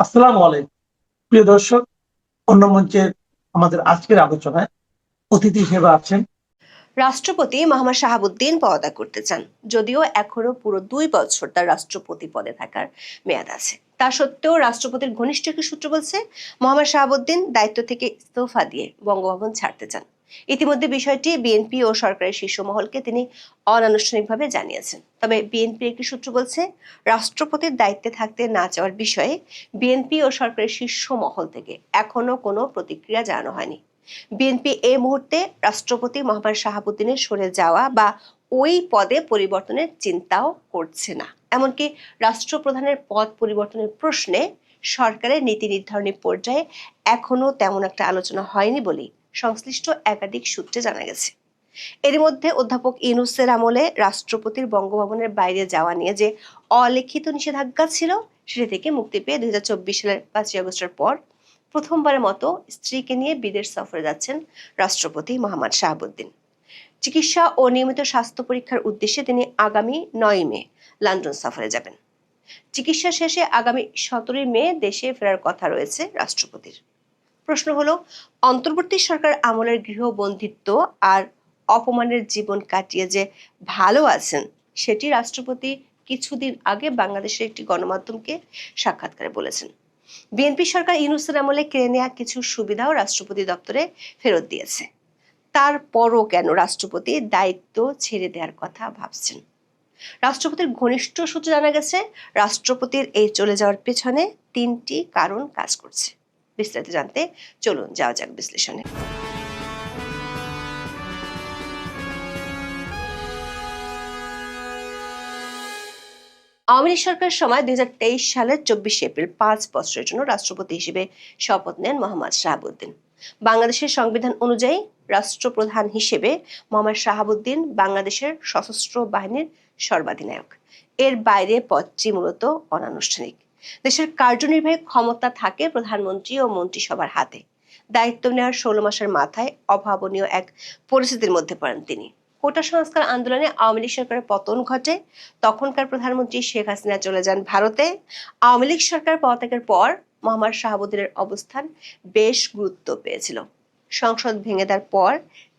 আসসালামু আলাইকুম। প্রিয় দর্শক, অন্য মঞ্চের আমাদের আজকের আলোচনায় অতিথি হিসেবে আছেন রাষ্ট্রপতি মোহাম্মদ শাহাবুদ্দিন পদত্যাগ করতে চান, যদিও এখনো পুরো 2 বছর তার রাষ্ট্রপতি পদে থাকার মেয়াদ আছে। তা সত্ত্বেও রাষ্ট্রপতির ঘনিষ্ঠ একটি সূত্র বলছে মোহাম্মদ শাহাবুদ্দিন দায়িত্ব থেকে ইস্তফা দিয়ে বঙ্গভবন ছাড়তে চান। ইতিমধ্যে বিষয়টি বিএনপি ও সরকারের শীর্ষ মহলকে তিনি অনানুষ্ঠানিকভাবে জানিয়েছেন। তবে বিএনপির একটি সূত্র বলছে রাষ্ট্রপতির দায়িত্বে থাকতে না চাওয়ার বিষয়ে বিএনপি ও সরকারের শীর্ষ মহল থেকে এখনো কোনো প্রতিক্রিয়া জানানো হয়নি। বিএনপি এই মুহূর্তে রাষ্ট্রপতি মোহাম্মদ শাহাবুদ্দিনের সরে যাওয়া বা ওই পদে পরিবর্তনের চিন্তাও করছে না। এমনকি রাষ্ট্রপ্রধানের পদ পরিবর্তনের প্রশ্নে সরকারের নীতি নির্ধারণী পর্যায়ে এখনো তেমন একটা আলোচনা হয়নি বলেই সংশ্লিষ্ট একাধিক সূত্রে জানা গেছে। এর মধ্যে অধ্যাপক ইউনূসের আমলে রাষ্ট্রপতির বঙ্গভবনের বাইরে যাওয়া নিয়ে যে অলিখিত নিষেধাজ্ঞা ছিল, সেটা থেকে মুক্তি পেয়ে 2024 সালের 5ই আগস্টের পর প্রথমবারের মতো স্ত্রীকে নিয়ে বিদেশ সফরে যাচ্ছেন রাষ্ট্রপতি মোহাম্মদ শাহাবুদ্দিন। চিকিৎসা ও নিয়মিত স্বাস্থ্য পরীক্ষার উদ্দেশ্যে তিনি আগামী 9ই মে লন্ডন সফরে যাবেন। চিকিৎসা শেষে আগামী 17ই মে দেশে ফেরার কথা রয়েছে রাষ্ট্রপতির। প্রশ্ন হলো, অন্তর্বর্তী সরকার আমলের গৃহবন্দিত্ব আর অপমানের জীবন কাটিয়ে যে ভালো আছেন, সেটি রাষ্ট্রপতি কিছুদিন আগে বাংলাদেশের একটি গণমাধ্যমকে সাক্ষাৎকারে বলেছেন। বিএনপি সরকার ইউনূসের আমলে কেড়ে নেওয়া কিছু সুবিধাও রাষ্ট্রপতি দপ্তরে ফেরত দিয়েছে। তারপরও কেন রাষ্ট্রপতি দায়িত্ব ছেড়ে দেওয়ার কথা ভাবছেন? রাষ্ট্রপতির ঘনিষ্ঠ সূত্রে জানা গেছে, রাষ্ট্রপতির এই চলে যাওয়ার পেছনে 3টি কারণ কাজ করছে। বিস্তারিত জানতে চলুন যাওয়া যাক বিশ্লেষণে। আওয়ামী লীগ সরকারের সময় 2023 সালের 24 এপ্রিল 5 বছরের জন্য রাষ্ট্রপতি হিসেবে শপথ নেন মোহাম্মদ শাহাবুদ্দিন। বাংলাদেশের সংবিধান অনুযায়ী রাষ্ট্রপ্রধান হিসেবে মোহাম্মদ শাহাবুদ্দিন বাংলাদেশের সশস্ত্র বাহিনীর সর্বাধিনায়ক। এর বাইরে পদটি মূলত অনানুষ্ঠানিক। দেশের কার্যনির্বাহী ক্ষমতা থাকে প্রধানমন্ত্রী ও মন্ত্রিসভার হাতে। দায়িত্ব নেওয়ার 16 মাসের মাথায় অভাবনীয় এক পরিস্থিতির মধ্যে পড়েন তিনি। কোটা সংস্কার আন্দোলনে আওয়ামী লীগ সরকারের পতন ঘটে। তখনকার প্রধানমন্ত্রী শেখ হাসিনা চলে যান ভারতে। আওয়ামী লীগ সরকার পদত্যাগের পর মোহাম্মদ শাহাবুদ্দিনের অবস্থান বেশ গুরুত্ব পেয়েছিল। সংসদ ভেঙে দেওয়ার পর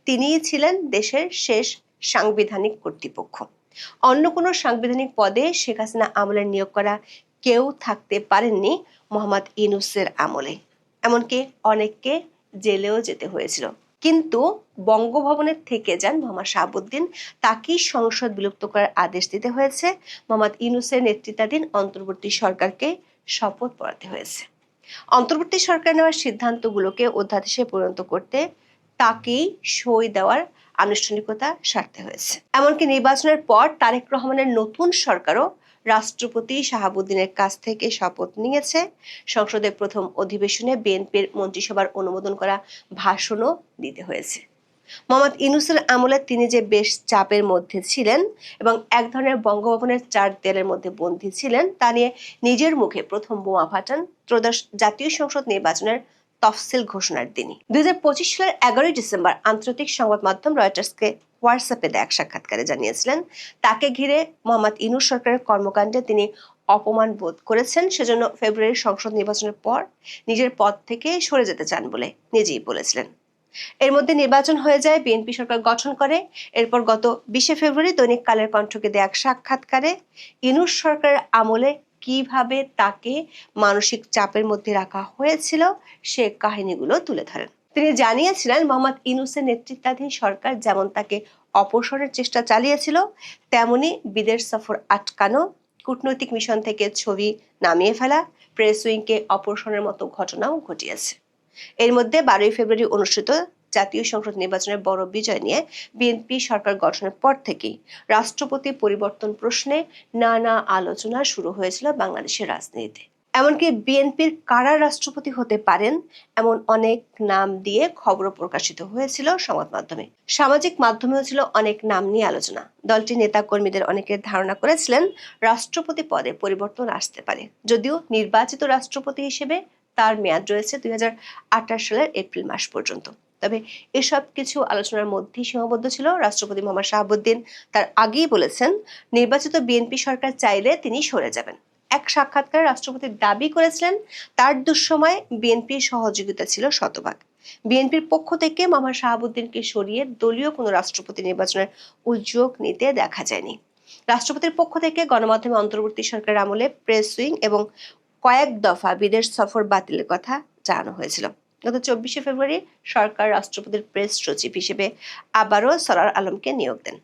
তিনিই ছিলেন দেশের শেষ সাংবিধানিক কর্তৃপক্ষ। অন্য কোনো সাংবিধানিক পদে শেখ হাসিনা আমলের নিয়োগ করা কেউ থাকতে পারেননি মোহাম্মদ ইউনূসের আমলে। এমনকি অনেককে জেলেও যেতে হয়েছিল। কিন্তু বঙ্গভবনের থেকে যান মোহাম্মদ শাহাবুদ্দিন। তাকেই সংসদ বিলুপ্ত করার আদেশ দিতে হয়েছে। মোহাম্মদ ইউনূসের নেতৃত্বাধীন অন্তর্বর্তী সরকারকে শপথ পড়াতে হয়েছে। অন্তর্বর্তী সরকার নেওয়ার সিদ্ধান্তগুলোকে অধ্যাদেশে পরিণত করতে তাকেই সই দেওয়ার আনুষ্ঠানিকতা সারতে হয়েছে। এমনকি নির্বাচনের পর তারেক রহমানের নতুন সরকারও রাষ্ট্রপতি শাহাবুদ্দিনের কাছ থেকে শপথ নিয়েছে। সংসদের প্রথম অধিবেশনে বিএনপির মন্ত্রিসভার অনুমোদন করা ভাষণও দিতে হয়েছে। মোহাম্মদ ইউনূসের আমলে তিনি যে বেশ চাপের মধ্যে ছিলেন এবং এক ধরনের বঙ্গভবনের 4 দেয়ালের মধ্যে বন্দী ছিলেন, তা নিয়ে নিজের মুখে প্রথম বোমা ফাটান ত্রয়োদশ জাতীয় সংসদ নির্বাচনের তফসিল ঘোষণার দিনই। 2025 সালের 11ই ডিসেম্বর আন্তর্জাতিক সংবাদ মাধ্যম রয়টার্সকে হোয়াটসঅ্যাপে দেয়া এক সাক্ষাৎকারে জানিয়েছিলেন, তাকে ঘিরে মোহাম্মদ ইউনূস সরকারের কর্মকাণ্ডে তিনি অপমান বোধ করেছেন, সেজন্য ফেব্রুয়ারির সংসদ নির্বাচনের পর নিজের পদ থেকে সরে যেতে চান বলে নিজেই বলেছিলেন। এর মধ্যে নির্বাচন হয়ে যায়, বিএনপি সরকার গঠন করে। এরপর গত 20 ফেব্রুয়ারি দৈনিক কালের কণ্ঠকে দেয়া এক সাক্ষাৎকারে ইউনূস সরকারের আমলে কিভাবে তাকে মানসিক চাপের মধ্যে রাখা হয়েছিল সে কাহিনীগুলো তুলে ধরেন। তিনি জানিয়েছিলেন, মোহাম্মদ ইউনূসের নেতৃত্বাধীন সরকার যেমন তাকে অপসারণের চেষ্টা চালিয়েছিল, তেমনি বিদেশ সফর আটকানো, কূটনৈতিক মিশন থেকে ছবি নামিয়ে ফেলা, প্রেস উইংকে অপসারণের মতো ঘটনাও ঘটিয়েছে। এর মধ্যে 12ই ফেব্রুয়ারি অনুষ্ঠিত জাতীয় সংসদ নির্বাচনের বড় বিজয় নিয়ে বিএনপি সরকার গঠনের পর থেকেই রাষ্ট্রপতি পরিবর্তন প্রশ্নে নানা আলোচনা শুরু হয়েছিল বাংলাদেশের রাজনীতিতে। এমনকি বিএনপির কারা রাষ্ট্রপতি হতে পারেন এমন অনেক নাম দিয়ে খবরও প্রকাশিত হয়েছিল সংবাদ মাধ্যমে। সামাজিক মাধ্যমেও ছিল অনেক নাম নিয়ে আলোচনা। দলটির নেতা কর্মীদের অনেকের ধারণা করেছিলেন রাষ্ট্রপতি পদে পরিবর্তন আসতে পারে, যদিও নির্বাচিত রাষ্ট্রপতি হিসেবে তার মেয়াদ রয়েছে 2028 সালের এপ্রিল মাস পর্যন্ত। তবে এসব কিছু আলোচনার মধ্যেই সীমাবদ্ধ ছিল। রাষ্ট্রপতি মোহাম্মদ শাহাবুদ্দিন তার আগেই বলেছেন, নির্বাচিত বিএনপি সরকার চাইলে তিনি সরে যাবেন। এক সাক্ষাৎকারে রাষ্ট্রপতি দাবি করেছিলেন তার দুঃসময়ে বিএনপির সহযোগিতা ছিল শতভাগ। বিএনপির পক্ষ থেকে মোহাম্মদ শাহাবুদ্দিনকে সরিয়ে দলীয় কোনো রাষ্ট্রপতি নির্বাচনের উদ্যোগ নিতে দেখা যায়নি। রাষ্ট্রপতির পক্ষ থেকে গণমাধ্যমে অন্তর্বর্তী সরকারের আমলে প্রেস উইং এবং কয়েক দফা বিদেশ সফর বাতিলের কথা জানানো হয়েছিল। গত 24শে ফেব্রুয়ারি সরকার রাষ্ট্রপতির প্রেস সচিব হিসেবে আবারও সরার আলমকে নিয়োগ দেন।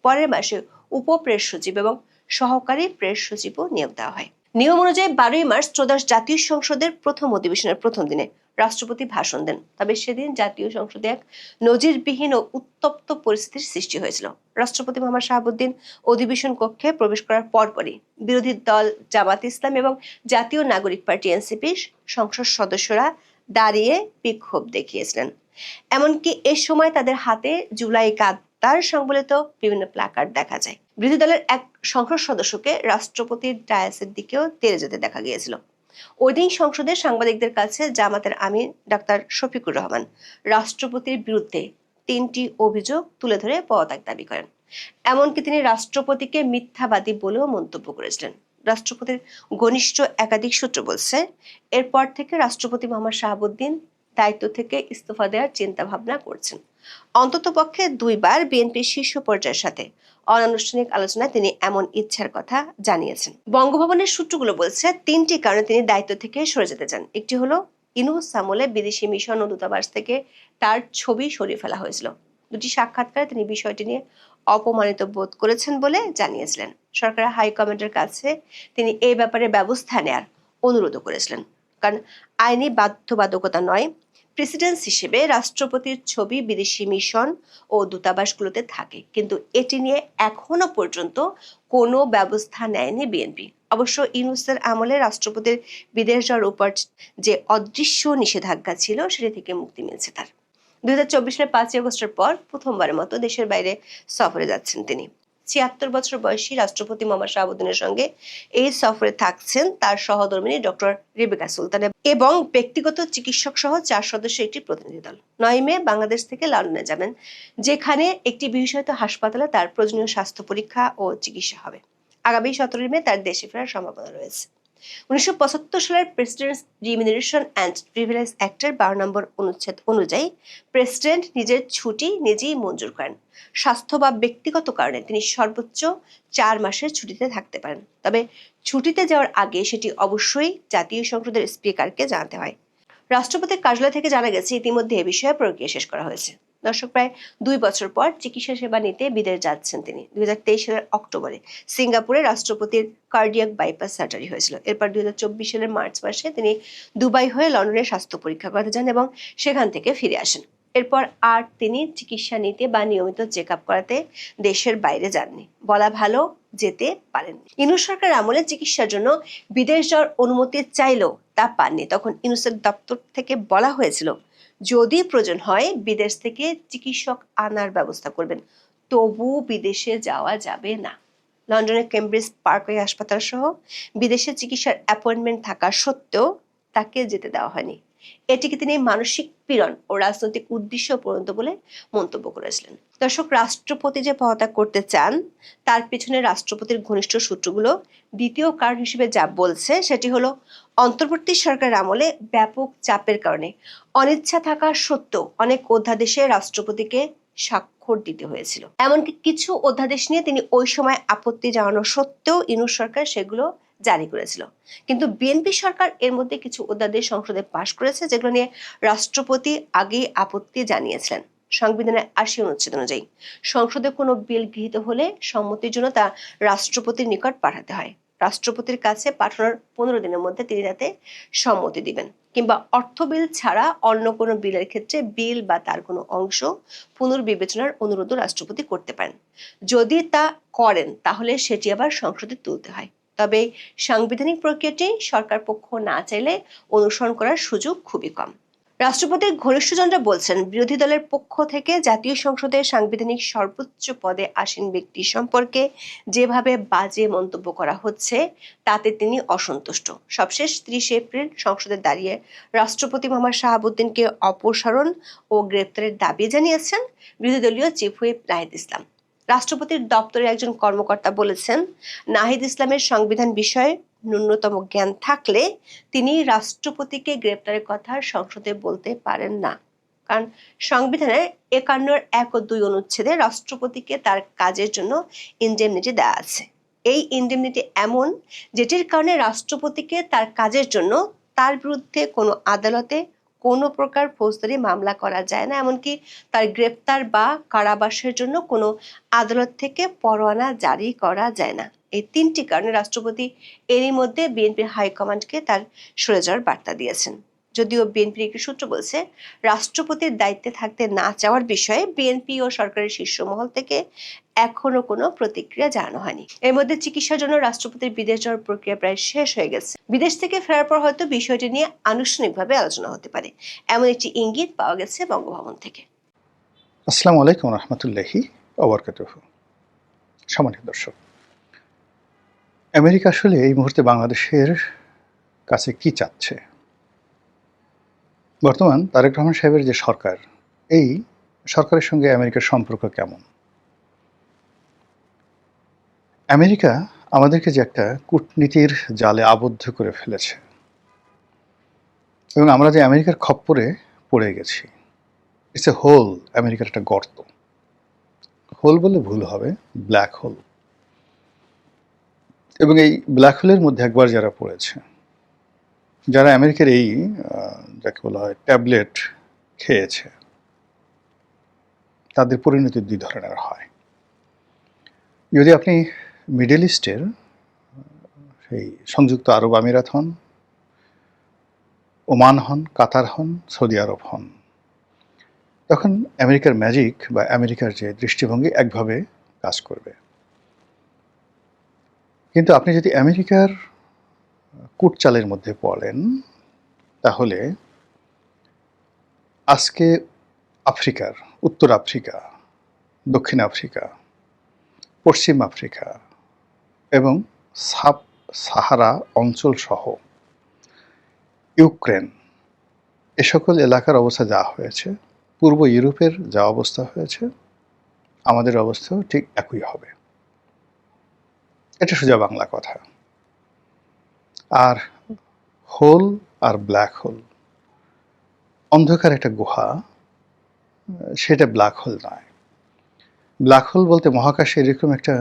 পরের মাসে উপ প্রেস সচিব এবং সহকারী প্রেস সচিবও নিয়োগ দেওয়া হয়। নিয়ম অনুযায়ী 12ই মার্চ ত্রয়োদশ জাতীয় সংসদের প্রথম অধিবেশনের প্রথম দিনে রাষ্ট্রপতি ভাষণ দেন। তবে সেদিন জাতীয় সংসদে এক নজিরবিহীন ও উত্তপ্ত পরিস্থিতির সৃষ্টি হয়েছিল। রাষ্ট্রপতি মোহাম্মদ শাহাবুদ্দিন অধিবেশন কক্ষে প্রবেশ করার পরপরই বিরোধী দল জামাত ইসলাম এবং জাতীয় নাগরিক পার্টি এনসিপির সংসদ সদস্যরা দাঁড়িয়ে বিক্ষোভ দেখিয়েছিলেন। এমনকি এ সময় তাদের হাতে জুলাই গাদ্দার সংবলিত বিভিন্ন প্ল্যাকার্ড দেখা যায়। বিরোধী দলের এক সংসদ সদস্যকে রাষ্ট্রপতির ডায়াসের দিকেও তেড়ে যেতে দেখা গিয়েছিল। ওই দিন সংসদে সাংবাদিকদের কাছে জামাতের আমির ডাক্তার শফিকুর রহমান রাষ্ট্রপতির বিরুদ্ধে 3টি অভিযোগ তুলে ধরে পদত্যাগ দাবি করেন। এমনকি তিনি রাষ্ট্রপতিকে মিথ্যাবাদী বলেও মন্তব্য করেছিলেন। রাষ্ট্রপতির ঘনিষ্ঠ একাধিক সূত্র বলছে, এরপর থেকে রাষ্ট্রপতি মোহাম্মদ শাহাবুদ্দিন দায়িত্ব থেকে ইস্তফা দেওয়ার চিন্তা ভাবনা করছেন। অন্ততপক্ষে 2বার বিএনপির শীর্ষ পর্যায়ের সাথে অনানুষ্ঠানিক আলোচনায় তিনি এমন ইচ্ছার কথা জানিয়েছেন। বঙ্গভবনের সূত্রগুলো বলছে 3টি কারণে তিনি দায়িত্ব থেকে সরে যেতে চান। একটি হলো ইউনূস আমলে বিদেশি মিশন ও দূতাবাস থেকে তার ছবি সরিয়ে ফেলা হয়েছিল। 2টি সাক্ষাৎকারে তিনি বিষয়টি নিয়ে অপমানিত বোধ করেছেন বলে জানিয়েছিলেন। সরকারের হাইকমান্ডের কাছে তিনি এই ব্যাপারে ব্যবস্থা নেয়ার অনুরোধ করেছিলেন, কারণ আইনি বাধ্যবাধকতা নয়, প্রেসিডেন্ট হিসেবে রাষ্ট্রপতির ছবি বিদেশি মিশন ও দূতাবাসগুলোতে থাকে, কিন্তু এটি নিয়ে এখনো পর্যন্ত কোনো ব্যবস্থা নেয়নি বিএনপি। অবশ্য ইউনূসের আমলে রাষ্ট্রপতির বিদেশ যাওয়ার উপর যে অদৃশ্য নিষেধাজ্ঞা ছিল সেটি থেকে মুক্তি মিলছে তার। 2024 সালের 5ই আগস্টের পর প্রথমবারের মতো দেশের বাইরে সফরে যাচ্ছেন তিনি। 76 বছর বয়সী রাষ্ট্রপতি মোহাম্মদ শাহাবুদ্দিনের সঙ্গে এই সফরে থাকছেন তার সহধর্মিণী ডক্টর রেবেকা সুলতান এবং ব্যক্তিগত চিকিৎসক সহ 4 সদস্যের একটি প্রতিনিধি দল। 9 মে বাংলাদেশ থেকে লন্ডনে যাবেন, যেখানে একটি বিশেষায়িত হাসপাতালে তার প্রয়োজনীয় স্বাস্থ্য পরীক্ষা ও চিকিৎসা হবে। আগামী 17 মে তার দেশে ফেরার সম্ভাবনা রয়েছে। 1975 সালের প্রেসিডেন্টস রিমিনারেশন অ্যান্ড প্রিভিলেজ অ্যাক্টের 12 নম্বর অনুচ্ছেদ অনুযায়ী প্রেসিডেন্ট নিজের ছুটি নিজেই মঞ্জুর করেন। স্বাস্থ্য বা ব্যক্তিগত কারণে তিনি সর্বোচ্চ 4 মাসের ছুটিতে থাকতে পারেন। তবে ছুটিতে যাওয়ার আগে সেটি অবশ্যই জাতীয় সংসদের স্পিকারকে জানাতে হয়। রাষ্ট্রপতির কার্যালয় থেকে জানা গেছে ইতিমধ্যে এ বিষয়ে প্রক্রিয়া শেষ করা হয়েছে। দর্শক, প্রায় 2 বছর পর চিকিৎসা সেবা নিতে বিদেশ যাচ্ছেন তিনি। 2023 সালের অক্টোবরে সিঙ্গাপুরে রাষ্ট্রপতির কার্ডিয়াক বাইপাস সার্জারি হয়েছিল। এরপর 2024 সালের মার্চ মাসে তিনি দুবাই হয়ে লন্ডনে স্বাস্থ্য পরীক্ষা করাতে যান এবং সেখান থেকে ফিরে আসেন। এরপর আর তিনি চিকিৎসা নিতে বা নিয়মিত চেক আপ করাতে দেশের বাইরে যাননি। বলা ভালো, যেতে পারেননি। ইউনূস সরকার আমলে চিকিৎসার জন্য বিদেশ যাওয়ার অনুমতি চাইলেও তা পাননি। তখন ইউনূসের দপ্তর থেকে বলা হয়েছিল, যদি প্রয়োজন হয় বিদেশ থেকে চিকিৎসক আনার ব্যবস্থা করবেন, তবু বিদেশে যাওয়া যাবে না। লন্ডনের কেমব্রিজ পার্কওয়ে হাসপাতাল সহ বিদেশে চিকিৎসার অ্যাপয়েন্টমেন্ট থাকা সত্ত্বেও তাকে যেতে দেওয়া হয়নি। এটিকে তিনি মানসিক পীড়ন ও রাজনৈতিক উদ্দেশ্য পূরণ বলে মন্তব্য করেছিলেন। দর্শক, রাষ্ট্রপতি যে পদত্যাগ করতে চান তার পিছনে রাষ্ট্রপতির ঘনিষ্ঠ সূত্রগুলো দ্বিতীয় কারণ হিসেবে যা বলছে সেটি হলো অন্তর্বর্তী সরকারের আমলে ব্যাপক চাপের কারণে অনিচ্ছা থাকা সত্ত্বেও অনেক অধ্যাদেশে রাষ্ট্রপতিকে স্বাক্ষর দিতে হয়েছিল। এমনকি কিছু অধ্যাদেশ নিয়ে তিনি ওই সময় আপত্তি জানানো সত্ত্বেও ইউনূস সরকার সেগুলো জারি করেছিল। কিন্তু বিএনপি সরকার এর মধ্যে কিছু অধ্যাদেশ সংসদে পাশ করেছে যেগুলো নিয়ে রাষ্ট্রপতি আগেই আপত্তি জানিয়েছিলেন। সংবিধানের 80 অনুচ্ছেদ অনুযায়ী সংসদে কোনো বিল গৃহীত হলে সম্মতির জন্য তা রাষ্ট্রপতির নিকট পাঠাতে হয়। রাষ্ট্রপতির কাছে পাঠানোর 15 দিনের মধ্যে তিনি তাতে সম্মতি দিবেন, কিংবা অর্থ বিল ছাড়া অন্য কোনো বিলের ক্ষেত্রে বিল বা তার কোনো অংশ পুনর্বিবেচনার অনুরোধ রাষ্ট্রপতি করতে পারেন। যদি তা করেন তাহলে সেটি আবার সংসদে তুলতে হয়। তবে সাংবিধানিক প্রক্রিয়াটি সরকার পক্ষ না চাইলে অনুসরণ করার সুযোগ খুবই কম। রাষ্ট্রপতির ঘনিষ্ঠজনরা বলছেন, বিরোধী দলের পক্ষ থেকে জাতীয় সংসদে সাংবিধানিক সর্বোচ্চ পদে আসীন ব্যক্তি সম্পর্কে যেভাবে বাজে মন্তব্য করা হচ্ছে তাতে তিনি অসন্তুষ্ট। সবশেষ 30 এপ্রিল সংসদে দাঁড়িয়ে রাষ্ট্রপতি মোহাম্মদ শাহাবুদ্দিনকে অপসারণ ও গ্রেপ্তারের দাবি জানিয়েছেন বিরোধী দলীয় চিফ হুইপ নাহিদ ইসলাম। রাষ্ট্রপতির দপ্তরের একজন কর্মকর্তা বলেছেন, নাহিদ ইসলামের সংবিধান বিষয়ে ন্যূনতম জ্ঞান থাকলে তিনি রাষ্ট্রপতিকে গ্রেপ্তারের কথা সংসদে বলতে পারেন না। কারণ সংবিধানের ৫১ ও ২ অনুচ্ছেদে রাষ্ট্রপতিকে তার কাজের জন্য ইনডেমনিটি দেওয়া আছে। এই ইনডেমনিটি এমন যেটির কারণে রাষ্ট্রপতিকে তার কাজের জন্য তার বিরুদ্ধে কোনো আদালতে কোনো প্রকার ফৌজদারি মামলা করা যায় না, এমনকি তার গ্রেপ্তার বা কারাবাসের জন্য কোনো আদালত থেকে পরোয়ানা জারি করা যায় না। এই ৩টি কারণে রাষ্ট্রপতি এরই মধ্যে বিএনপির হাইকমান্ডকে তার সরে যাওয়ার বার্তা দিয়েছেন। যদিও বিএনপির একটি সূত্র বলছে, রাষ্ট্রপতির দায়িত্বে থাকতে না চাওয়ার বিষয়ে বিএনপি ও সরকারের শীর্ষ মহল থেকে এখনো কোনো প্রতিক্রিয়া জানানো হয়নি। এর মধ্যে চিকিৎসার জন্য রাষ্ট্রপতির বিদেশ যাওয়ার প্রক্রিয়া প্রায় শেষ হয়ে গেছে। বিদেশ থেকে ফেরার পর হয়তো বিষয়টি নিয়ে আনুষ্ঠানিকভাবে আলোচনা হতে পারে, এমন একটি ইঙ্গিত পাওয়া গেছে বঙ্গভবন থেকে। আসসালামু আলাইকুম রহমতুল্লাহি ওয়া বারাকাতুহু। সম্মানিত দর্শক, আমেরিকা আসলে এই মুহূর্তে বাংলাদেশের কাছে কি চাচ্ছে? বর্তমান তারেক রহমান সাহেবের যে সরকার, এই সরকারের সঙ্গে আমেরিকার সম্পর্ক কেমন? আমেরিকা আমাদেরকে যে একটা কূটনীতির জালে আবদ্ধ করে ফেলেছে এবং আমরা যে আমেরিকার খপ্পরে পড়ে গেছি। ইটস এ হোল, আমেরিকার একটা গর্ত। হোল বললে ভুল হবে, ব্ল্যাক হোল। এবং এই ব্ল্যাক হোলের মধ্যে একবার যারা পড়েছে, যারা আমেরিকার এই যাকে বলা হয় ট্যাবলেট খেয়েছে, তাদের পরিণতি দুই ধরনের হয়। যদি আপনি মিডল ইস্টের সেই সংযুক্ত আরব আমিরাত হন, ওমান হন, কাতার হন, সৌদি আরব হন, তখন আমেরিকার ম্যাজিক বা আমেরিকার যে দৃষ্টিভঙ্গি একভাবে কাজ করবে। কিন্তু আপনি যদি আমেরিকার কূটচালের মধ্যে পড়েন, তাহলে আজকে আফ্রিকার, উত্তর আফ্রিকা, দক্ষিণ আফ্রিকা, পশ্চিম আফ্রিকা এবং সাব সাহারা অঞ্চল সহ ইউক্রেন, এ সকল এলাকার অবস্থা যা হয়েছে, পূর্ব ইউরোপের যা অবস্থা হয়েছে, আমাদের অবস্থাও ঠিক একই হবে। এটা সোজা বাংলা কথা। আর হোল আর ব্ল্যাক হোল, অন্ধকার একটা গুহা, সেটা ব্ল্যাক হোল নয়। ব্ল্যাক হোল বলতে মহাকাশে এরকম একটা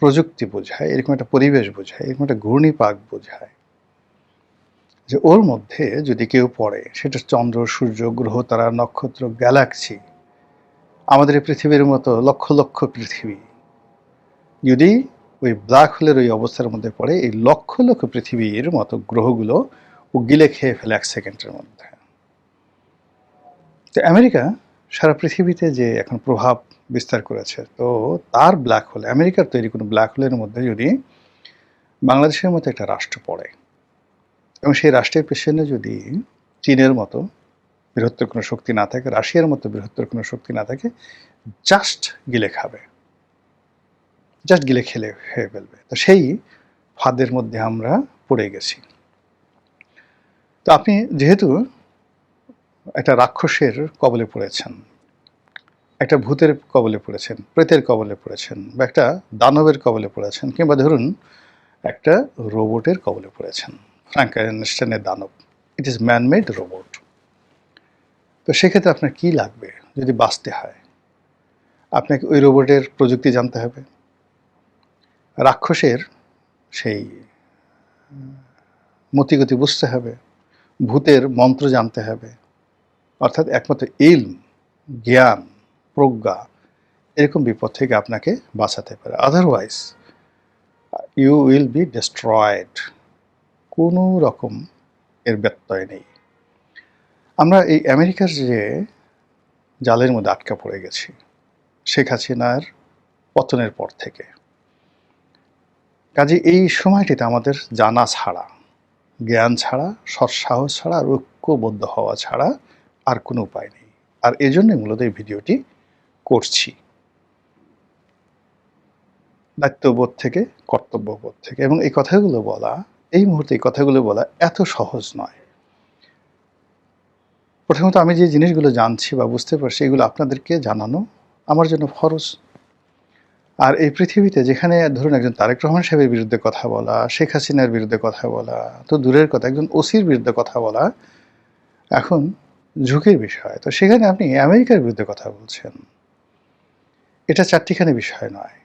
প্রযুক্তি বোঝায়, এরকম একটা পরিবেশ বোঝায়, এরকম একটা ঘূর্ণিপাক বোঝায় যে ওর মধ্যে যদি কেউ পড়ে, সেটা চন্দ্র, সূর্য, গ্রহ, তারা, নক্ষত্র, গ্যালাক্সি, আমাদের এই পৃথিবীর মতো লক্ষ লক্ষ পৃথিবী যদি ওই ব্ল্যাক হোলের ওই অবস্থার মধ্যে পড়ে, এই লক্ষ লক্ষ পৃথিবীর মতো গ্রহগুলো ও গিলে খেয়ে ফেলে 1 সেকেন্ডের মধ্যে। তো আমেরিকা সারা পৃথিবীতে যে এখন প্রভাব বিস্তার করেছে, তো তার ব্ল্যাক হোল, আমেরিকার তৈরি কোনো ব্ল্যাক হোলের মধ্যে যদি বাংলাদেশের মতো একটা রাষ্ট্র পড়ে এবং সেই রাষ্ট্রের পেছনে যদি চীনের মতো বৃহত্তর কোনো শক্তি না থাকে, রাশিয়ার মতো বৃহত্তর কোনো শক্তি না থাকে, জাস্ট গিলে খাবে, জাস্ট গিলে খেয়ে ফেলবে। তো সেই ফাঁদের মধ্যে আমরা পড়ে গেছি। তো আপনি যেহেতু একটা রাক্ষসের কবলে পড়েছেন, একটা ভূতের কবলে পড়েছেন, প্রেতের কবলে পড়েছেন, বা একটা দানবের কবলে পড়েছেন, কিংবা ধরুন একটা রোবটের কবলে পড়েছেন, ফ্রাঙ্কেনস্টাইনের দানব, ইট ইজ ম্যানমেড রোবট। তো সেক্ষেত্রে আপনার কি লাগবে যদি বাঁচতে হয়? আপনাকে ওই রোবটের প্রযুক্তি জানতে হবে, রাক্ষসের সেই মতিগতি বুঝতে হবে, ভূতের মন্ত্র জানতে হবে, অর্থাৎ একমাত্র ইলম, জ্ঞান, প্রজ্ঞা এরকম বিপদ থেকে আপনাকে বাঁচাতে পারে। Otherwise you will be destroyed. কোনো রকম এর ব্যত্যয় নেই। আমরা এই আমেরিকার যে জালের মধ্যে আটকা পড়ে গেছি শেখ হাসিনার পতনের পর থেকে, কাজে এই সময়টিতে আমাদের জানা ছাড়া, জ্ঞান ছাড়া, সৎসাহস ছাড়া আর ঐক্যবদ্ধ হওয়া ছাড়া আর কোনো উপায় নেই। আর এজন্যই মূলত এই ভিডিওটি করছি, দায়িত্ববোধ থেকে, কর্তব্যবোধ থেকে। এবং এই কথাগুলো বলা, এই মুহূর্তে এই কথাগুলো বলা এত সহজ নয়। প্রথমত আমি যে জিনিসগুলো জানছি বা বুঝতে পারছি, এগুলো আপনাদেরকে জানানো আমার জন্য ফরজ। আর এই পৃথিবীতে যেখানে ধরুন একজন তারেক রহমান সাহেবের বিরুদ্ধে কথা বলা, শেখ হাসিনার বিরুদ্ধে কথা বলা তো দূরের কথা, একজন ওসির বিরুদ্ধে কথা বলা এখন ঝুঁকির বিষয়। তো সেখানে আপনি আমেরিকার বিরুদ্ধে কথা বলছেন, এটা চারটিখানি বিষয় নয়।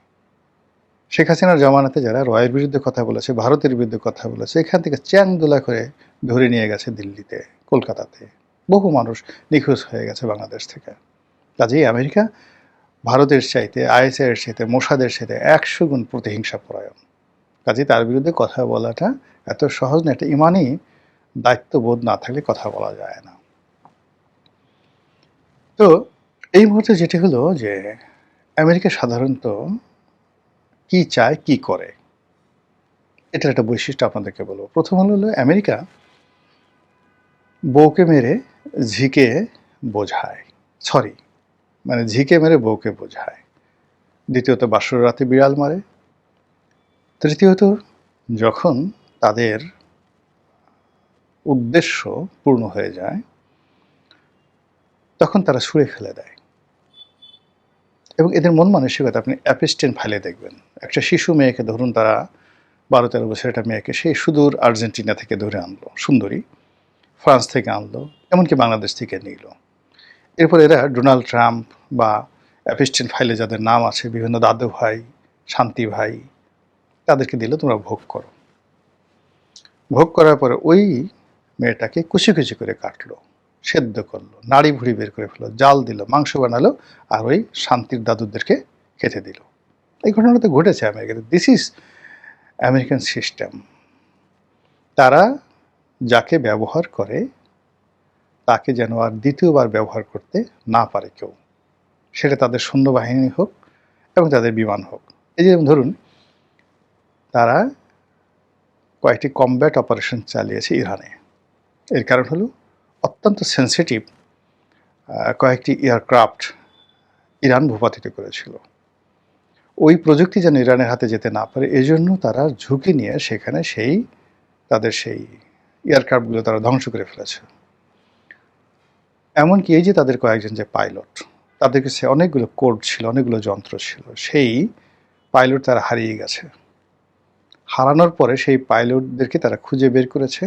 শেখ হাসিনার জমানাতে যারা রয়ের বিরুদ্ধে কথা বলেছে, ভারতের বিরুদ্ধে কথা বলেছে, এখান থেকে চ্যাংদোলা করে ধরে নিয়ে গেছে দিল্লিতে, কলকাতাতে। বহু মানুষ নিখোঁজ হয়ে গেছে বাংলাদেশ থেকে। কাজেই আমেরিকা ভারতের চাইতে, আইএসআইয়ের চাইতে, মোসাদের চাইতে 100 গুণ প্রতিহিংসা পরায়ণ। কাজেই তার বিরুদ্ধে কথা বলাটা এত সহজ না। একটা ইমানি দায়িত্ববোধ না থাকলে কথা বলা যায় না। তো এই মুহূর্তে যেটি হলো যে আমেরিকা সাধারণত কি চায়, কি করে, এটার একটা বৈশিষ্ট্য আপনাদেরকে বলবো। প্রথম হলো আমেরিকা বউকে মেরে ঝিকে বোঝায়, মানে ঝিকে মেরে বউকে বোঝায়। দ্বিতীয়ত বাসর রাতে বিড়াল মারে। তৃতীয়ত যখন তাদের উদ্দেশ্য পূর্ণ হয়ে যায় তখন তারা ছুঁড়ে ফেলে দেয়। এবং এদের মন মানসিকতা আপনি অ্যাপেস্টেন ফাইলে দেখবেন। একটা শিশু মেয়েকে ধরুন, তারা 12-13 বছরের একটা মেয়েকে সেই সুদূর আর্জেন্টিনা থেকে ধরে আনলো, সুন্দরী, ফ্রান্স থেকে আনলো, এমনকি বাংলাদেশ থেকে নিল। এরপর এরা ডোনাল্ড ট্রাম্প বা অ্যাপেস্টেন ফাইলে যাদের নাম আছে, বিভিন্ন দাদু ভাই, শান্তি ভাই, তাদেরকে দিল, তোমরা ভোগ করো। ভোগ করার পরে ওই মেয়েটাকে কুচি কুচি করে কাটলো, সেদ্ধ করলো, নাড়ি ভুড়ি বের করে ফেলো, জাল দিল, মাংস বানালো, আর ওই শান্তির দাদুদেরকে খেতে দিল। এই ঘটনাটা ঘটেছে আমেরিকাতে। This is American system. তারা যাকে ব্যবহার করে তাকে যেন আর দ্বিতীয়বার ব্যবহার করতে না পারে কেউ, সেটা তাদের সৈন্যবাহিনী হোক এবং তাদের বিমান হোক। এই যে ধরুন, তারা কয়েকটি কমব্যাট অপারেশন চালিয়েছে ইরানে। এর কারণ হলো অত্যন্ত সেন্সিটিভ কয়েকটি এয়ারক্রাফট ইরান ভূপাতিত করেছিল। ওই প্রযুক্তি যেন ইরানের হাতে যেতে না পারে, এজন্য তারা ঝুঁকি নিয়ে সেখানে তাদের সেই এয়ারক্রাফটগুলো তারা ধ্বংস করে ফেলেছে। এমনকি এই যে তাদের কয়েকজন যে পাইলট, তাদের কাছে অনেকগুলো কোড ছিল, অনেকগুলো যন্ত্র ছিল, সেই পাইলট তারা হারিয়ে গেছে। হারানোর পরে সেই পাইলটদেরকে তারা খুঁজে বের করেছে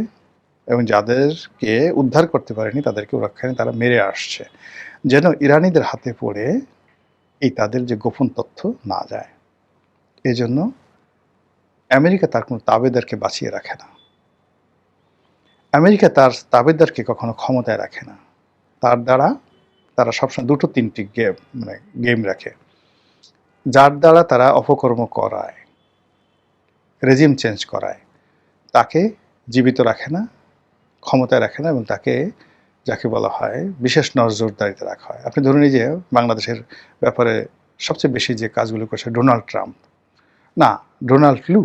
এবং যাদেরকে উদ্ধার করতে পারেনি তাদেরকে ওখানে তারা মেরে আসছে, যেন ইরানিদের হাতে পড়ে এই তাদের যে গোপন তথ্য না যায়। এজন্য আমেরিকা তার কোনো তাবেদারকে বাঁচিয়ে রাখে না। আমেরিকা তার তাবেদারকে কখনো ক্ষমতায় রাখে না। তার দ্বারা তারা সবসময় 2-3টি গেম রাখে। যার দ্বারা তারা অপকর্ম করায়, রেজিম চেঞ্জ করায়, তাকে জীবিত রাখে না, ক্ষমতায় রাখে না, এবং তাকে, যাকে বলা হয়, বিশেষ নজরদারিতে রাখা হয়। আপনি ধরুন, এই যে বাংলাদেশের ব্যাপারে সবচেয়ে বেশি যে কাজগুলো করছে ডোনাল্ড ট্রাম্প, না ডোনাল্ড লু,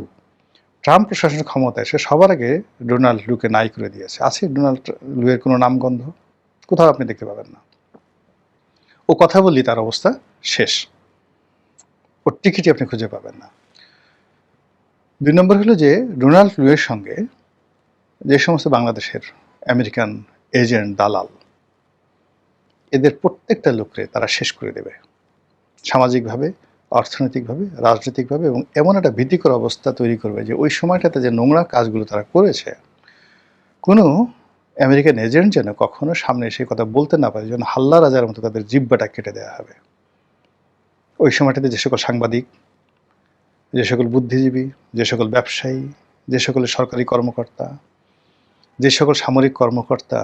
ট্রাম্প প্রশাসনের ক্ষমতায় এসে সবার আগে ডোনাল্ড লুকে নাই করে দিয়েছে। আছে ডোনাল্ড লুয়ের কোনো নামগন্ধ? কোথাও আপনি দেখতে পাবেন না। ও কথা বললেই তার অবস্থা শেষ, ওর টিকিটই আপনি খুঁজে পাবেন না। 2 নম্বর হলো যে ডোনাল্ড লুয়ের সঙ্গে যে সমস্ত বাংলাদেশের আমেরিকান এজেন্ট, দালাল, এদের প্রত্যেকটা লোকরে তারা শেষ করে দেবে, সামাজিকভাবে, অর্থনৈতিকভাবে, রাজনৈতিকভাবে, এবং এমন একটা ভীতিকর অবস্থা তৈরি করবে যে ওই সময়টাতে যে নোংরা কাজগুলো তারা করেছে, কোনো আমেরিকান এজেন্ট যেন কখনো সামনে এসে কথা বলতে না পারে, যেন হাল্লা রাজার মতো তাদের জিহ্বাটা কেটে দেওয়া হবে। ওই সময়টাতে যে সকল সাংবাদিক, যে সকল বুদ্ধিজীবী, যে সকল ব্যবসায়ী, যে সকল সরকারি কর্মকর্তা, যে সকল সামরিক কর্মকর্তা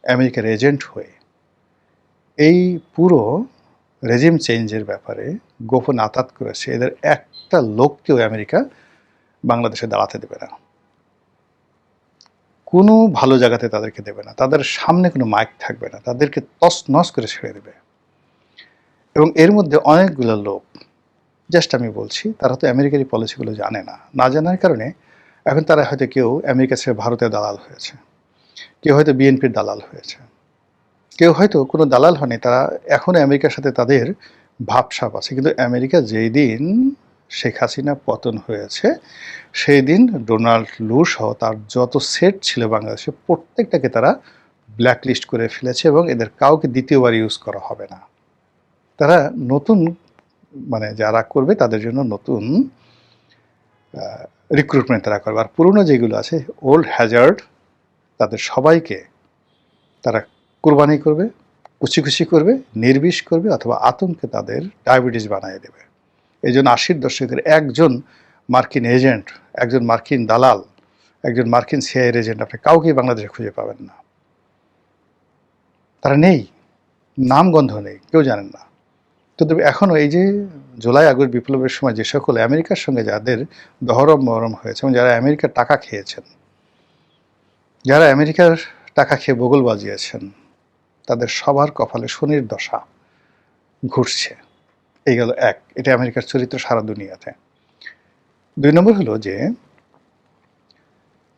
আমেরিকার এজেন্ট হয়ে এই পুরো রেজিম চেঞ্জের ব্যাপারে গোপন আতাত করেছে, এদের একটা লোককেও আমেরিকা বাংলাদেশে দাঁড়াতে দেবে না, কোনো ভালো জায়গাতে তাদেরকে দেবে না, তাদের সামনে কোনো মাইক থাকবে না, তাদেরকে তছনছ করে ছেড়ে দেবে। এবং এর মধ্যে অনেকগুলো লোক, জাস্ট আমি বলছি, তারা তো আমেরিকার পলিসিগুলো জানে না। না জানার কারণে এখন তারা হয়তো কেউ আমেরিকা ছেড়ে ভারতের দালাল হয়েছে, কেউ হয়তো বিএনপির দালাল হয়েছে, কেউ হয়তো কোনো দালাল হয়নি, তারা এখনও আমেরিকার সাথে তাদের ভাবসাব আছে। কিন্তু আমেরিকা যেই দিন শেখ হাসিনা পতন হয়েছে, সেই দিন ডোনাল্ড লু সহ তার যত সেট ছিল বাংলাদেশে, প্রত্যেকটাকে তারা ব্ল্যাকলিস্ট করে ফেলেছে এবং এদের কাউকে দ্বিতীয়বার ইউজ করা হবে না। তারা নতুন মানে যারা করবে তাদের জন্য নতুন রিক্রুটমেন্ট তারা করবে। আর পুরনো যেগুলো আছে ওল্ড হ্যাজার্ড, তাদের সবাইকে তারা কোরবানি করবে, কুচি করবে, নির্বিষ করবে, অথবা আতঙ্কে তাদের ডায়াবেটিস বানিয়ে দেবে। এই জন্য 80-র দশকের একজন মার্কিন এজেন্ট, একজন মার্কিন দালাল, একজন মার্কিন সিআইএর এজেন্ট আপনি কাউকেই বাংলাদেশে খুঁজে পাবেন না। তারা নেই, নামগন্ধ নেই, কেউ জানেন না। কিন্তু এখনও এই যে জুলাই আগস্ট বিপ্লবের সময় যে সকল আমেরিকার সঙ্গে যাদের দহরম মহরম হয়েছে এবং যারা আমেরিকার টাকা খেয়েছেন, যারা আমেরিকার টাকা খেয়ে বগল বাজিয়েছেন, তাদের সবার কপালে শনির দশা ঘুরছে। এই গেল এক, এটা আমেরিকার চরিত্র সারা দুনিয়াতে। 2 নম্বর হলো যে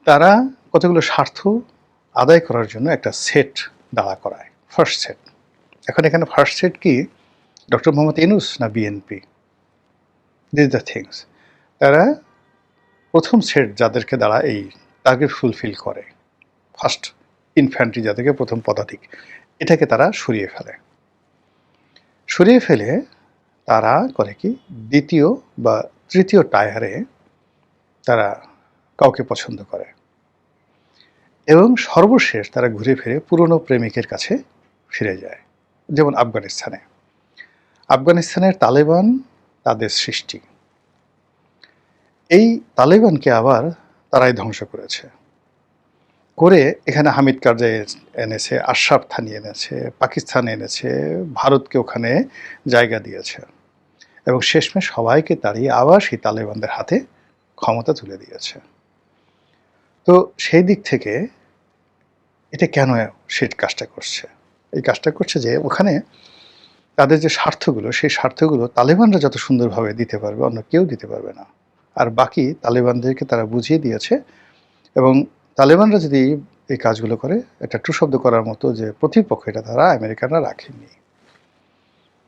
তারা কতগুলো স্বার্থ আদায় করার জন্য একটা সেট দাঁড়া করায়, ফার্স্ট সেট। এখন এখানে ফার্স্ট সেট কি ডক্টর মোহাম্মদ ইউনূস না বিএনপি? This the things. তারা প্রথম সেট যাদেরকে দ্বারা এই টার্গেট ফুলফিল করে, ফার্স্ট ইনফ্যান্ট্রি যাদেরকে প্রথম পদাতিক, এটাকে তারা সরিয়ে ফেলে তারা করে কি দ্বিতীয় বা তৃতীয় টায়ারে তারা কাউকে পছন্দ করে এবং সর্বশেষ তারা ঘুরে ফিরে পুরনো প্রেমিকের কাছে ফিরে যায়। যেমন আফগানিস্তানের তালেবান তাদের সৃষ্টি, এই তালেবানকে আবার তারাই ধ্বংস করে এখানে হামিদ কারজাই এনেছে, আশরাফ থানি এনেছে, পাকিস্তান এনেছে, ভারতকে ওখানে জায়গা দিয়েছে এবং শেষমেশ সবাইকে তাড়িয়ে আবার সেই তালেবানদের হাতে ক্ষমতা তুলে দিয়েছে। তো সেই দিক থেকে এটা কেন সে কাজটা করছে? এই কাজটা করছে যে ওখানে তাদের যে স্বার্থগুলো, সেই স্বার্থগুলো তালেবানরা যত সুন্দরভাবে দিতে পারবে অন্য কেউ দিতে পারবে না। আর বাকি তালেবানদেরকে তারা বুঝিয়ে দিয়েছে এবং তালেবানরা যদি এই কাজগুলো করে, একটা ট্রু শব্দ করার মতো যে প্রতিপক্ষ, এটা তারা আমেরিকানরা রাখেনি।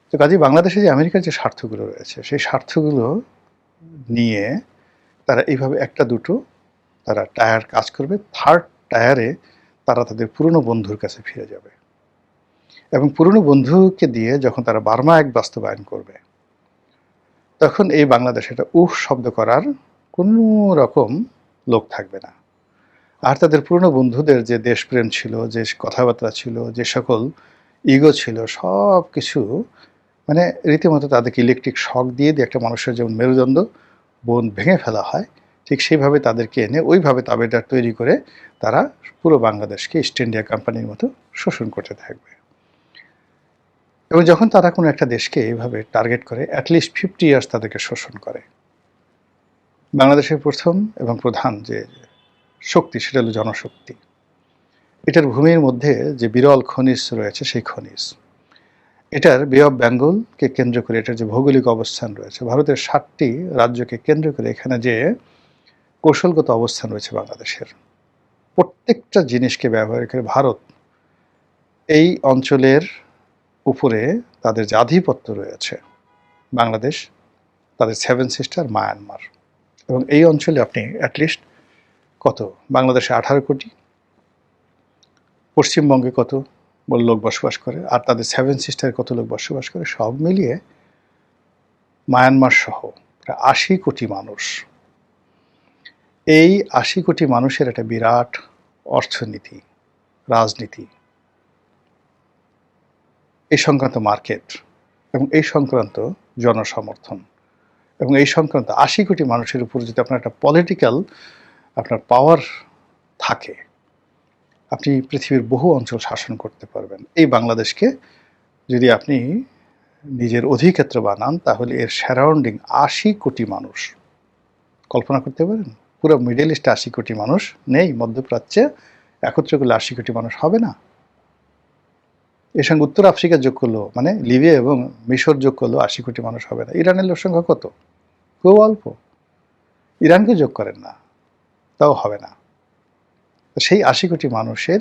তো কাজেই বাংলাদেশে যে আমেরিকার যে স্বার্থগুলো রয়েছে, সেই স্বার্থগুলো নিয়ে তারা এইভাবে একটা দুটো তারা টায়ার কাজ করবে, থার্ড টায়ারে তারা তাদের পুরনো বন্ধুর কাছে ফিরে যাবে এবং পুরনো বন্ধুকে দিয়ে যখন তারা বার্মা এক বাস্তবায়ন করবে, তখন এই বাংলাদেশে এটা শব্দ করার কোনো রকম লোক থাকবে না। আর তাদের পুরনো বন্ধুদের যে দেশপ্রেম ছিল, যে কথাবার্তা ছিল, যে সকল ইগো ছিল, সব কিছু মানে রীতিমতো তাদেরকে ইলেকট্রিক শক দিয়ে একটা মানুষের যেমন মেরুদণ্ড বোন ভেঙে ফেলা হয়, ঠিক সেইভাবে তাদেরকে এনে ওইভাবে তাবেদার তৈরি করে তারা পুরো বাংলাদেশকে ইস্ট ইন্ডিয়া কোম্পানির মতো শোষণ করতে থাকবে। এবং যখন তারা কোনো একটা দেশকে এইভাবে টার্গেট করে, অ্যাটলিস্ট 50 ইয়ার্স তাদেরকে শোষণ করে। বাংলাদেশের প্রথম এবং প্রধান যে শক্তি, সেটা হলো জনশক্তি। এটার ভূমির মধ্যে যে বিরল খনিজ রয়েছে, সেই খনিজ, এটার বে অফ বেঙ্গলকে কেন্দ্র করে এটার যে ভৌগোলিক অবস্থান রয়েছে, ভারতের 7টি রাজ্যকে কেন্দ্র করে এখানে যে কৌশলগত অবস্থান রয়েছে বাংলাদেশের, প্রত্যেকটা জিনিসকে ব্যবহার করে ভারত এই অঞ্চলের উপরে তাদের যে আধিপত্য রয়েছে, বাংলাদেশ, তাদের 7 সিস্টার, মায়ানমার, এবং এই অঞ্চলে আপনি অ্যাটলিস্ট কত, বাংলাদেশে 18 কোটি, পশ্চিমবঙ্গে কত লোক বসবাস করে, আর তাদের 7 সিস্টারে কত লোক বসবাস করে, সব মিলিয়ে মায়ানমার সহ প্রায় 80 কোটি মানুষ। এই 80 কোটি মানুষের একটা বিরাট অর্থনীতি, রাজনীতি, এই সংক্রান্ত মার্কেট এবং এই সংক্রান্ত জনসমর্থন এবং এই সংক্রান্ত 80 কোটি মানুষের উপর যদি আপনার একটা পলিটিক্যাল আপনার পাওয়ার থাকে, আপনি পৃথিবীর বহু অঞ্চল শাসন করতে পারবেন। এই বাংলাদেশকে যদি আপনি নিজের অধিক্ষেত্র বানান, তাহলে এর সারাউন্ডিং 80 কোটি মানুষ, কল্পনা করতে পারেন? পুরো মিডল ইস্টে 80 কোটি মানুষ নেই, মধ্যপ্রাচ্যে একত্র করলে 80 কোটি মানুষ হবে না। এর সঙ্গে উত্তর আফ্রিকা যোগ করলো, মানে লিবিয়া এবং মিশর যোগ করলো, 80 কোটি মানুষ হবে না। ইরানের লোক সংখ্যা কত? খুব অল্প। ইরানকে যোগ করেন না, তাও হবে না। সেই 80 কোটি মানুষের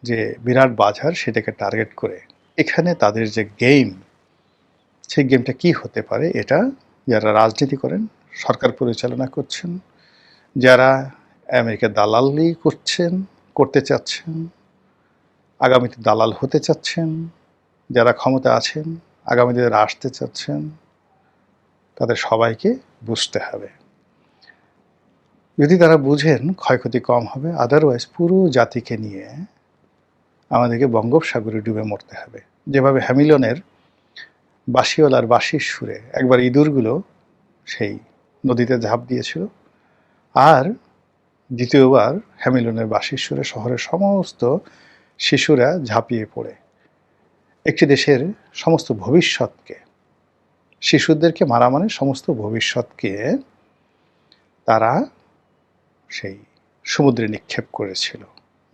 যে বিরাট বাজার, সেটাকে টার্গেট করে এখানে তাদের যে গেম, সেই গেমটা কি হতে পারে, এটা যারা রাজনীতি করেন, সরকার পরিচালনা করছেন, যারা আমেরিকার দালালি করতে চাচ্ছেন, আগামীতে দালাল হতে চাচ্ছেন, যারা ক্ষমতা আছেন, আগামীতে যারা আসতে চাচ্ছেন, তাদের সবাইকে বুঝতে হবে। যদি তারা বুঝেন ক্ষয়ক্ষতি কম হবে, আদারওয়াইজ পুরো জাতিকে নিয়ে আমাদেরকে বঙ্গোপসাগরে ডুবে মরতে হবে। যেভাবে হ্যামিলনের বাঁশিওয়ালার বাঁশির সুরে একবার ইঁদুরগুলো সেই নদীতে ঝাঁপ দিয়েছিল, আর দ্বিতীয়বার হ্যামিলনের বাঁশির সুরে শহরের সমস্ত শিশুরা ঝাঁপিয়ে পড়ে একটি দেশের সমস্ত ভবিষ্যৎকে, শিশুদেরকে মারা মানে সমস্ত ভবিষ্যৎকে তারা সেই সমুদ্রে নিক্ষেপ করেছিল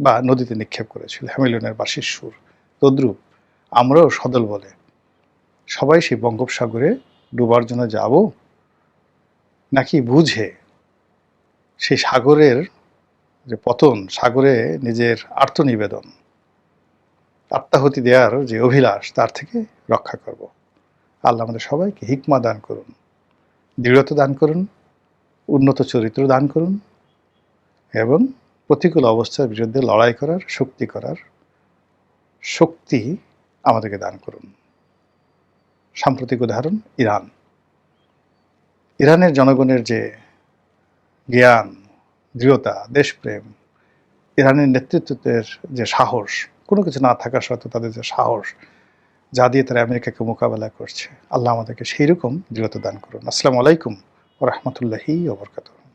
বা নদীতে নিক্ষেপ করেছিল হ্যামিলনের বাঁশির সুর। তদ্রূপ আমরাও সদল বলে সবাই সেই বঙ্গোপসাগরে ডুবার জন্য যাব, নাকি বুঝে সেই সাগরের যে পতন, সাগরে নিজের আত্মনিবেদন, আত্মাহুতি দেওয়ার যে অভিলাষ, তার থেকে রক্ষা করব। আল্লাহ আমাদের সবাইকে হিকমা দান করুন, দৃঢ়তা দান করুন, উন্নত চরিত্র দান করুন এবং প্রতিকূল অবস্থার বিরুদ্ধে লড়াই করার শক্তি আমাদেরকে দান করুন। সাম্প্রতিক উদাহরণ ইরানের জনগণের যে জ্ঞান, দৃঢ়তা, দেশপ্রেম, ইরানের নেতৃত্বের যে সাহস, কোনো কিছু না থাকা সত্ত্বেও তাদের যে সাহস, যা দিয়ে তারা আমেরিকাকে মোকাবেলা করছে, আল্লাহ আমাদেরকে সেই রকম দৃঢ়তা দান করুন। আসসালামু আলাইকুম ওয়া রাহমাতুল্লাহি ওয়া বারাকাতুহু।